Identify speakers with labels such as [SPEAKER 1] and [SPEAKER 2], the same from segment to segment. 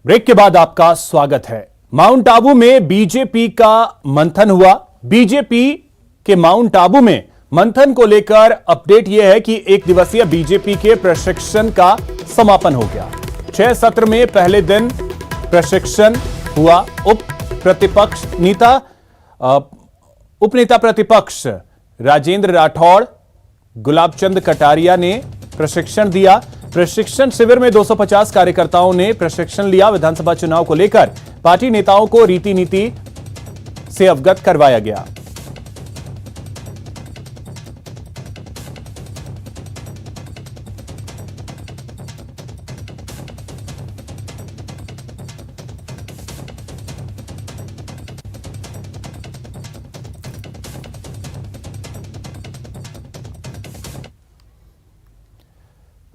[SPEAKER 1] Break के बाद आपका स्वागत है। माउंट आबू में बीजेपी का मंथन हुआ। बीजेपी के माउंट आबू में मंथन को लेकर अपडेट यह है कि एक दिवसीय बीजेपी के प्रशिक्षण का समापन हो गया। 6 सत्र में पहले दिन प्रशिक्षण हुआ। उप नेता प्रतिपक्ष राजेंद्र राठौड़, गुलाबचंद कटारिया ने प्रशिक्षण दिया। प्रशिक्षण शिविर में 250 कार्यकर्ताओं ने प्रशिक्षण लिया। विधानसभा चुनाव को लेकर पार्टी नेताओं को रीति नीति से अवगत करवाया गया।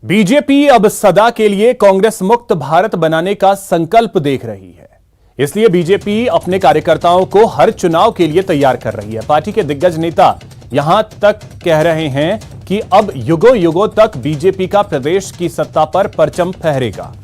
[SPEAKER 1] बीजेपी अब सदा के लिए कांग्रेस मुक्त भारत बनाने का संकल्प देख रही है। इसलिए बीजेपी अपने कार्यकर्ताओं को हर चुनाव के लिए तैयार कर रही है। पार्टी के दिग्गज नेता यहां तक कह रहे हैं कि अब युगों युगों तक बीजेपी का प्रदेश की सत्ता पर परचम फहरेगा।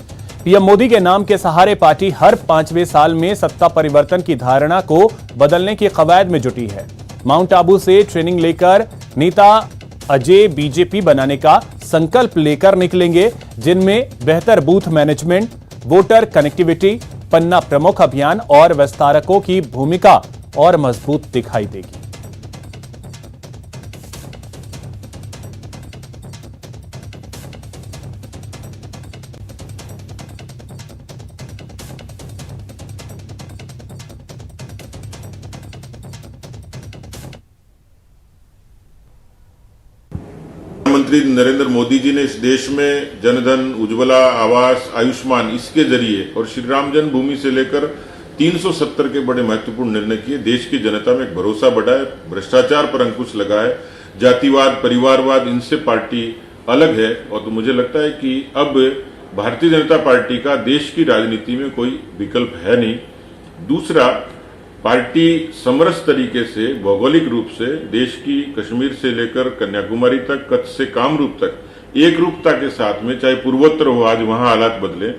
[SPEAKER 1] पीएम मोदी के नाम के सहारे पार्टी हर 5वें साल में सत्ता परिवर्तन की धारणा को बदलने की कवायद में जुटी है। माउंट आबू से ट्रेनिंग लेकर नेता अजय बीजेपी बनाने का संकल्प लेकर निकलेंगे, जिनमें बेहतर बूथ मैनेजमेंट, वोटर कनेक्टिविटी, पन्ना प्रमुख अभियान और विस्तारकों की भूमिका और मजबूत दिखाई देगी।
[SPEAKER 2] प्रधानमंत्री नरेंद्र मोदी जी ने इस देश में जनधन, उज्ज्वला, आवास, आयुष्मान, इसके जरिए और श्री राम जन्मभूमि से लेकर 370 के बड़े महत्वपूर्ण निर्णय किए। देश की जनता में एक भरोसा बढ़ा है, भ्रष्टाचार पर अंकुश लगा है, जातिवाद, परिवारवाद, इनसे पार्टी अलग है। और तो मुझे लगता है कि अब भारतीय जनता पार्टी का देश की राजनीति में कोई विकल्प है नहीं। दूसरा, पार्टी समरस तरीके से भौगोलिक रूप से देश की कश्मीर से लेकर कन्याकुमारी तक, कच्छ से कामरूप तक एक रूपता के साथ में, चाहे पूर्वोत्तर हो, आज वहां हालात बदले,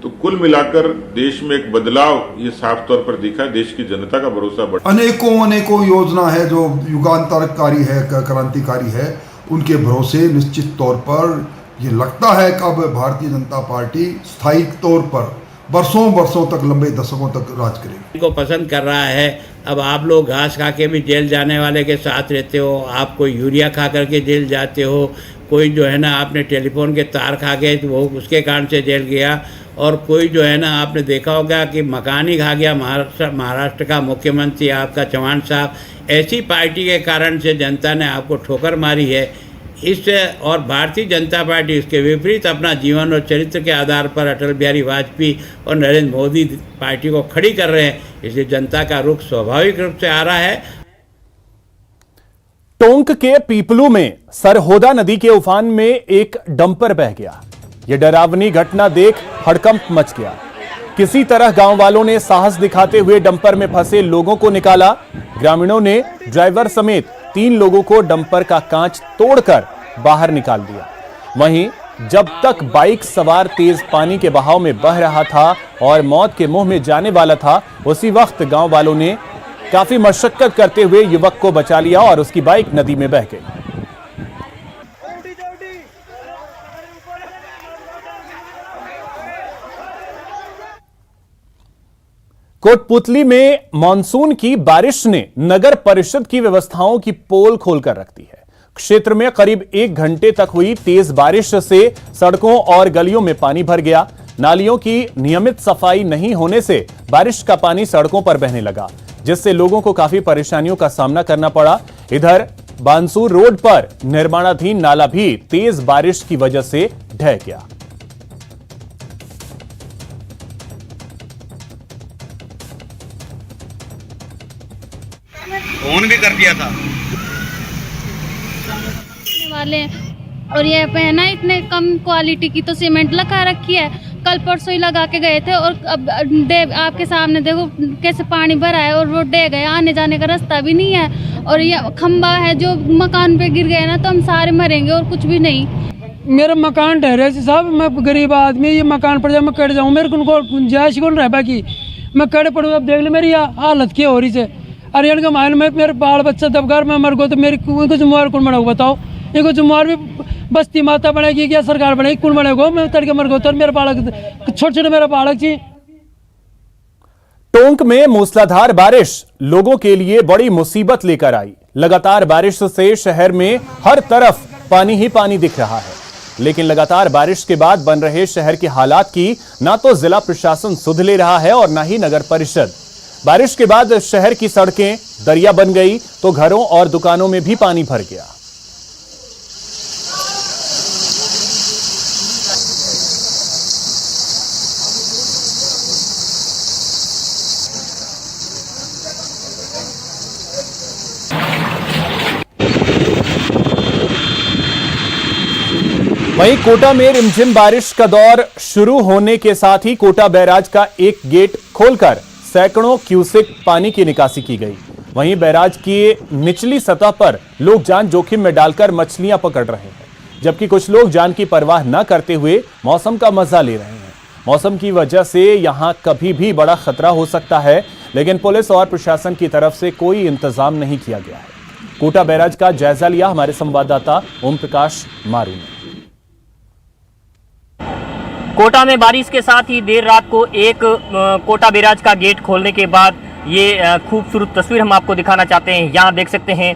[SPEAKER 2] तो कुल मिलाकर देश में एक बदलाव ये साफ तौर पर दिखा है। देश की जनता का भरोसा बढ़ा।
[SPEAKER 3] अनेकों योजना है जो युगांतरकारी है, क्रांतिकारी है। उनके भरोसे निश्चित तौर पर ये लगता है कि अब भारतीय जनता पार्टी स्थायी तौर पर वर्षों तक, लंबे दशकों तक राज करेगी।
[SPEAKER 4] को पसंद कर रहा है। अब आप लोग घास खा के भी जेल जाने वाले के साथ रहते हो, आप कोई यूरिया खा करके जेल जाते हो, कोई जो है ना आपने टेलीफोन के तार खा गए तो वो उसके कारण से जेल गया, और कोई जो है ना आपने देखा होगा कि मकान ही खा गया। महाराष्ट्र का मुख्यमंत्री आपका चौहान साहब, ऐसी पार्टी के कारण से जनता ने आपको ठोकर मारी है। इससे और भारतीय जनता पार्टी इसके विपरीत अपना जीवन और चरित्र के आधार पर अटल बिहारी वाजपेयी और नरेंद्र मोदी पार्टी को खड़ी कर रहे हैं। इसलिए जनता का रुख स्वाभाविक रूप से आ रहा है।
[SPEAKER 1] टोंक के पीपलू में सरहोदा नदी के उफान में एक डंपर बह गया। यह डरावनी घटना देख हड़कंप मच गया। किसी तरह गांव वालों ने साहस दिखाते हुए डंपर में फंसे लोगों को निकाला। ग्रामीणों ने ड्राइवर समेत 3 लोगों को डंपर का कांच तोड़कर बाहर निकाल दिया। वहीं जब तक बाइक सवार तेज पानी के बहाव में बह रहा था और मौत के मुंह में जाने वाला था, उसी वक्त गांव वालों ने काफी मशक्कत करते हुए युवक को बचा लिया और उसकी बाइक नदी में बह गई। कोटपुतली में मानसून की बारिश ने नगर परिषद की व्यवस्थाओं की पोल खोलकर रख दी है। क्षेत्र में करीब 1 घंटे तक हुई तेज बारिश से सड़कों और गलियों में पानी भर गया। नालियों की नियमित सफाई नहीं होने से बारिश का पानी सड़कों पर बहने लगा, जिससे लोगों को काफी परेशानियों का सामना करना पड़ा। इधर बानसूर रोड पर निर्माणाधीन नाला भी तेज बारिश की वजह से ढह गया।
[SPEAKER 5] फोन भी कर दिया था
[SPEAKER 6] वाले, और ये पे है ना इतने कम क्वालिटी की तो सीमेंट लगा रखी है। कल परसों ही लगा के गए थे और अब आपके सामने देखो कैसे पानी भरा है और वो डे गए, आने जाने का रास्ता भी नहीं है। और ये खंबा है जो मकान पे गिर गया ना तो हम सारे मरेंगे और कुछ भी नहीं।
[SPEAKER 5] मेरा मकान ठहरे साहब, मैं गरीब आदमी, ये मकान पर जब मैं कट जाऊँ मेरे को उनको गुंजाइश कौन रह बाकी मैं कड़े पड़ूँ। अब देख ले मेरी हालत क्या हो रही से। अरे इनका मायल में मेरे बाल बच्चा दबकार में मर गो तो मेरी उनको जिम्मेवार कौन बनेगा बताओ। इनको जिम्मेवार भी बस्ती माता बनेगी क्या सरकार बनेगी, कौन बनेगा। मैं तड़के मर गो तो मेरा बालक छोटे छोटे मेरा बालक जी।
[SPEAKER 1] टोंक में मूसलाधार बारिश लोगों के लिए बड़ी मुसीबत लेकर आई। लगातार बारिश से शहर में हर तरफ पानी ही पानी दिख रहा है, लेकिन लगातार बारिश के बाद बन रहे शहर के हालात की ना तो जिला प्रशासन सुध ले रहा है और ना ही नगर परिषद। बारिश के बाद शहर की सड़कें दरिया बन गई तो घरों और दुकानों में भी पानी भर गया। वहीं कोटा में रिमझिम बारिश का दौर शुरू होने के साथ ही कोटा बैराज का एक गेट खोलकर सैकड़ों क्यूसेक पानी की निकासी की गई। वहीं बैराज की निचली सतह पर लोग जान जोखिम में डालकर मछलियां पकड़ रहे हैं, जबकि कुछ लोग जान की परवाह न करते हुए मौसम का मजा ले रहे हैं। मौसम की वजह से यहां कभी भी बड़ा खतरा हो सकता है, लेकिन पुलिस और प्रशासन की तरफ से कोई इंतजाम नहीं किया गया है। कोटा बैराज का जायजा लिया हमारे संवाददाता ओम प्रकाश मारू ने।
[SPEAKER 7] कोटा में बारिश के साथ ही देर रात को एक कोटा बैराज का गेट खोलने के बाद ये खूबसूरत तस्वीर हम आपको दिखाना चाहते हैं। यहाँ देख सकते हैं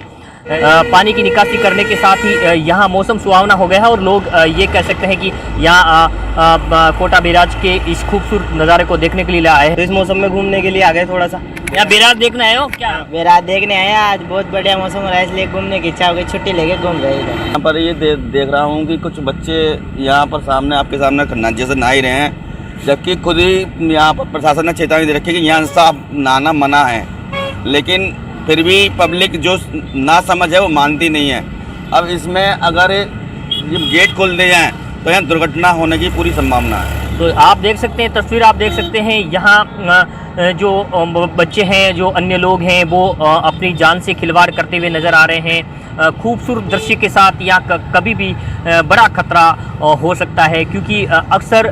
[SPEAKER 7] पानी की निकासी करने के साथ ही यहाँ मौसम सुहावना हो गया है और लोग ये कह सकते हैं कि यहाँ कोटा बैराज के इस खूबसूरत नज़ारे को देखने के लिए आए हैं। तो इस मौसम में घूमने के लिए आ गए थोड़ा सा। यहाँ बैराज देखने आए हो क्या?
[SPEAKER 8] बैराज देखने आए, आज बहुत बढ़िया मौसम हो रहा है इसलिए घूमने की इच्छा हो गई, छुट्टी लेके घूम रहे हैं।
[SPEAKER 9] यहाँ पर ये देख रहा हूँ कि कुछ बच्चे यहाँ पर सामने आपके सामने जैसे नहा ही रहे हैं, जबकि खुद ही यहाँ पर प्रशासन ने चेतावनी दे रखी है कि यहाँ साफ नहाना मना है, लेकिन फिर भी पब्लिक जो ना समझ है वो मानती नहीं है। अब इसमें अगर ये गेट खोल दिए जाएँ तो यहाँ दुर्घटना होने की पूरी संभावना है।
[SPEAKER 7] तो आप देख सकते हैं, तस्वीर आप देख सकते हैं, यहाँ जो बच्चे हैं, जो अन्य लोग हैं, वो अपनी जान से खिलवाड़ करते हुए नज़र आ रहे हैं। खूबसूरत दृश्य के साथ यहाँ कभी भी बड़ा खतरा हो सकता है, क्योंकि अक्सर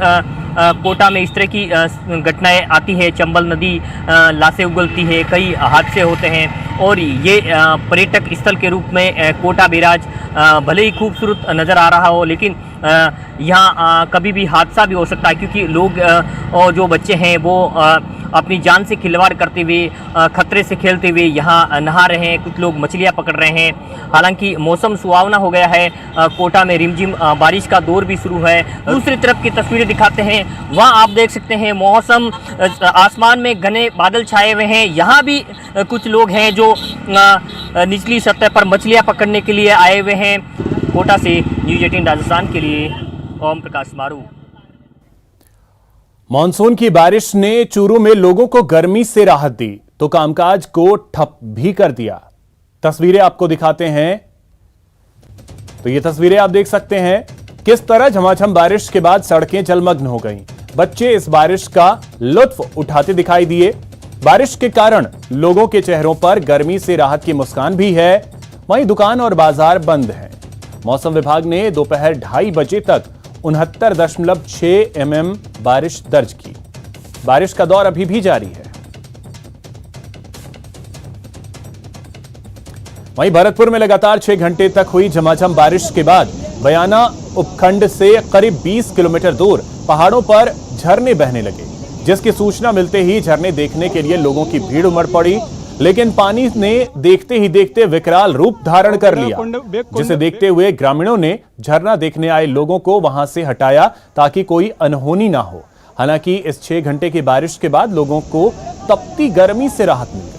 [SPEAKER 7] कोटा में इस तरह की घटनाएं आती है। चंबल नदी लाशें उगलती है, कई हादसे होते हैं और ये पर्यटक स्थल के रूप में कोटा बैराज भले ही खूबसूरत नज़र आ रहा हो, लेकिन यहाँ कभी भी हादसा भी हो सकता है, क्योंकि लोग और जो बच्चे हैं वो अपनी जान से खिलवाड़ करते हुए, खतरे से खेलते हुए यहाँ नहा रहे हैं। कुछ लोग मछलियाँ पकड़ रहे हैं। हालांकि मौसम सुहावना हो गया है, कोटा में रिमझिम बारिश का दौर भी शुरू है। दूसरी तरफ की तस्वीरें दिखाते हैं, वहाँ आप देख सकते हैं मौसम, आसमान में घने बादल छाए हुए हैं। यहाँ भी कुछ लोग हैं जो निचली सतह पर मछलियाँ पकड़ने के लिए आए हुए हैं। कोटा से न्यूज़ 18 राजस्थान के लिए ओम प्रकाश मारू।
[SPEAKER 1] मॉनसून की बारिश ने चूरू में लोगों को गर्मी से राहत दी तो कामकाज को ठप भी कर दिया। तस्वीरें आपको दिखाते हैं। तो ये तस्वीरें आप देख सकते हैं किस तरह झमाझम बारिश के बाद सड़कें जलमग्न हो गईं। बच्चे इस बारिश का लुत्फ उठाते दिखाई दिए। बारिश के कारण लोगों के चेहरों पर गर्मी से राहत की मुस्कान भी है। वहीं दुकान और बाजार बंद हैं। मौसम विभाग ने दोपहर 2:30 बजे तक 69.6 mm बारिश दर्ज की। बारिश का दौर अभी भी जारी है। वहीं भरतपुर में लगातार 6 घंटे तक हुई झमाझम बारिश के बाद बयाना उपखंड से करीब 20 किलोमीटर दूर पहाड़ों पर झरने बहने लगे, जिसकी सूचना मिलते ही झरने देखने के लिए लोगों की भीड़ उमड़ पड़ी। लेकिन पानी ने देखते ही देखते विकराल रूप धारण कर लिया, जिसे देखते हुए ग्रामीणों ने झरना देखने आए लोगों को वहां से हटाया ताकि कोई अनहोनी ना हो। हालांकि इस 6 घंटे की बारिश के बाद लोगों को तपती गर्मी से राहत मिल गई।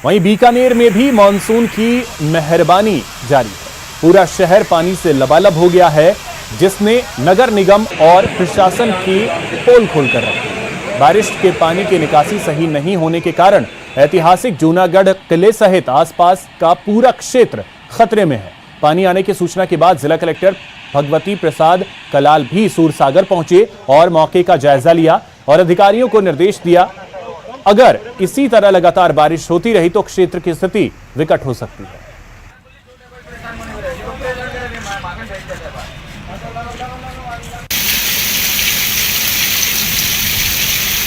[SPEAKER 1] वहीं बीकानेर में भी मानसून की मेहरबानी जारी है। पूरा शहर पानी से लबालब हो गया है, जिसने नगर निगम और प्रशासन की पोल खोलकर रखी। बारिश के पानी की निकासी सही नहीं होने के कारण ऐतिहासिक जूनागढ़ किले सहित आसपास का पूरा क्षेत्र खतरे में है। पानी आने की सूचना के बाद जिला कलेक्टर भगवती प्रसाद कलाल भी सूरसागर पहुंचे और मौके का जायजा लिया। और अधिकारियों को निर्देश दिया, अगर इसी तरह लगातार बारिश होती रही तो क्षेत्र की स्थिति विकट हो सकती है।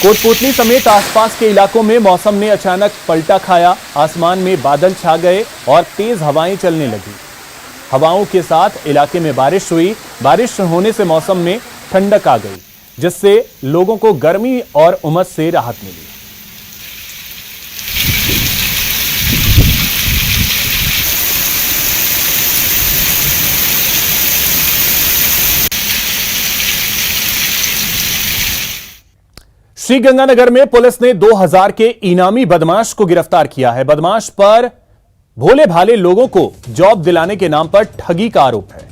[SPEAKER 1] कोटपूतली समेत आसपास के इलाकों में मौसम ने अचानक पलटा खाया। आसमान में बादल छा गए और तेज हवाएं चलने लगी। हवाओं के साथ इलाके में बारिश हुई। बारिश होने से मौसम में ठंडक आ गई, जिससे लोगों को गर्मी और उमस से राहत मिली। श्रीगंगानगर में पुलिस ने 2000 के इनामी बदमाश को गिरफ्तार किया है। बदमाश पर भोले भाले लोगों को जॉब दिलाने के नाम पर ठगी का आरोप है।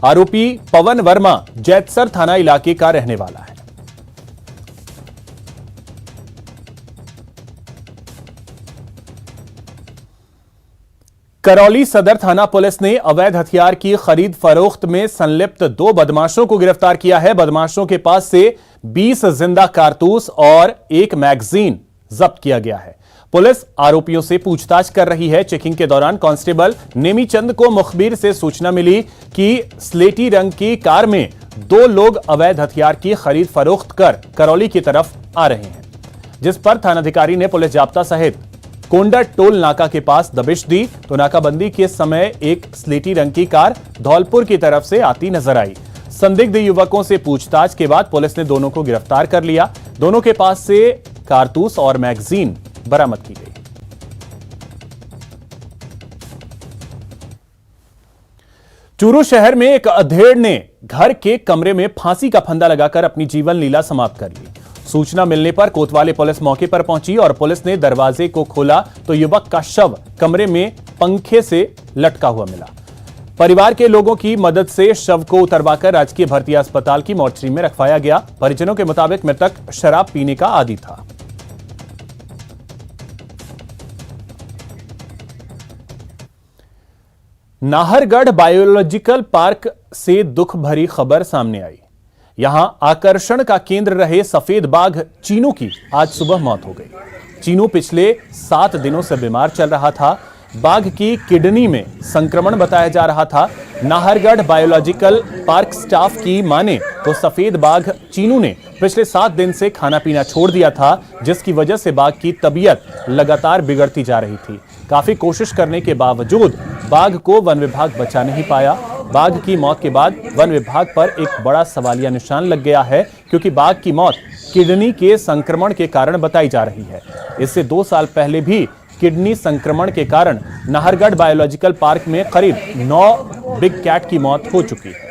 [SPEAKER 1] आरोपी पवन वर्मा जैतसर थाना इलाके का रहने वाला है। करौली सदर थाना पुलिस ने अवैध हथियार की खरीद फरोख्त में संलिप्त 2 बदमाशों को गिरफ्तार किया है। बदमाशों के पास से 20 जिंदा कारतूस और 1 मैगजीन जब्त किया गया है। पुलिस आरोपियों से पूछताछ कर रही है। चेकिंग के दौरान कांस्टेबल नेमीचंद को मुखबिर से सूचना मिली कि स्लेटी रंग की कार में 2 लोग अवैध हथियार की खरीद फरोख्त कर करौली की तरफ आ रहे हैं, जिस पर थानाधिकारी ने पुलिस जाब्ता सहित कोंडा टोल नाका के पास दबिश दी तो नाकाबंदी के समय एक स्लेटी रंग की कार धौलपुर की तरफ से आती नजर आई। संदिग्ध युवकों से पूछताछ के बाद पुलिस ने दोनों को गिरफ्तार कर लिया। दोनों के पास से कारतूस और मैगजीन बरामद की गई। चूरू शहर में एक अधेड़ ने घर के कमरे में फांसी का फंदा लगाकर अपनी जीवन लीला समाप्त कर ली। सूचना मिलने पर कोतवाली पुलिस मौके पर पहुंची और पुलिस ने दरवाजे को खोला तो युवक का शव कमरे में पंखे से लटका हुआ मिला। परिवार के लोगों की मदद से शव को उतरवाकर राजकीय भर्ती अस्पताल की मोर्चरी में रखवाया गया। परिजनों के मुताबिक मृतक शराब पीने का आदी था। नाहरगढ़ बायोलॉजिकल पार्क से दुख भरी खबर सामने आई। यहां आकर्षण का केंद्र रहे सफेद बाघ चीनू की आज सुबह मौत हो गई। चीनू पिछले 7 दिनों से बीमार चल रहा था। बाघ की किडनी में संक्रमण बताया जा रहा था। नाहरगढ़ बायोलॉजिकल पार्क स्टाफ की माने तो सफेद बाघ चीनू ने पिछले 7 दिन से खाना पीना छोड़ दिया था, जिसकी वजह से बाघ की तबीयत लगातार बिगड़ती जा रही थी। काफी कोशिश करने के बावजूद बाघ को वन विभाग बचा नहीं पाया। बाघ की मौत के बाद वन विभाग पर एक बड़ा सवालिया निशान लग गया है, क्योंकि बाघ की मौत किडनी के संक्रमण के कारण बताई जा रही है। इससे 2 साल पहले भी किडनी संक्रमण के कारण नाहरगढ़ बायोलॉजिकल पार्क में करीब 9 बिग कैट की मौत हो चुकी है।